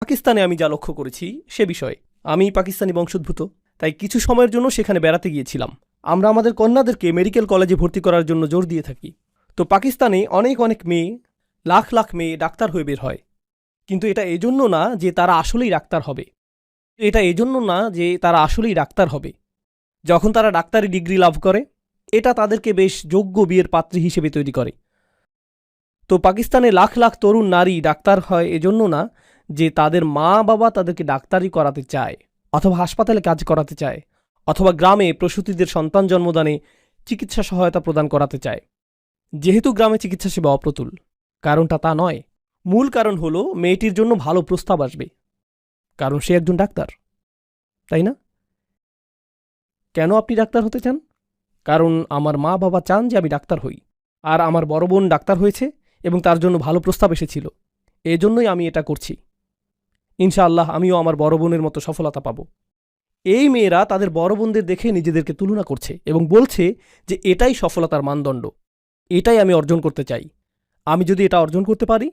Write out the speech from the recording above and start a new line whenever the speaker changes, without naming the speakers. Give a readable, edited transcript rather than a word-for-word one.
পাকিস্তানে আমি যা লক্ষ্য করেছি সে বিষয়ে, আমি পাকিস্তানি বংশোদ্ভূত, তাই কিছু সময়ের জন্য সেখানে বেড়াতে গিয়েছিলাম। আমরা আমাদের কন্যাদেরকে মেডিকেল কলেজে ভর্তি করার জন্য জোর দিয়ে থাকি। তো পাকিস্তানে অনেক অনেক মেয়ে, লাখ লাখ মেয়ে ডাক্তার হয়ে বের হয়। কিন্তু এটা এজন্য না যে তারা আসলেই ডাক্তার হবে। যখন তারা ডাক্তারি ডিগ্রি লাভ করে, এটা তাদেরকে বেশ যোগ্য বিয়ের পাত্রী হিসেবে তৈরি করে। তো পাকিস্তানে লাখ লাখ তরুণ নারী ডাক্তার হয় এজন্য না যে তাদের মা বাবা তাদেরকে ডাক্তারি করাতে চায়, অথবা হাসপাতালে কাজ করাতে চায়, অথবা গ্রামে প্রসূতিদের সন্তান জন্মদানে চিকিৎসা সহায়তা প্রদান করাতে চায়। যেহেতু গ্রামে চিকিৎসা সেবা অপ্রতুল, কারণটা তা নয়। মূল কারণ হলো মেয়েটির জন্য ভালো প্রস্তাব আসবে, কারণ সে একজন ডাক্তার, তাই না? কেন আপনি ডাক্তার হতে চান? কারণ আমার মা বাবা চান যে আমি ডাক্তার হই, আর আমার বড় বোন ডাক্তার হয়েছে এবং তার জন্য ভালো প্রস্তাব এসেছিল। এজন্যই আমি এটা করছি। ইনশাআল্লাহ আমিও আমার বড় বোনের মতো সফলতা পাব। এই মেয়েরা তাদের বড় বোনদের দেখে নিজেদেরকে তুলনা করছে এবং বলছে যে এটাই সফলতার মানদণ্ড, এটাই আমি অর্জন করতে চাই। আমি যদি এটা অর্জন করতে পারি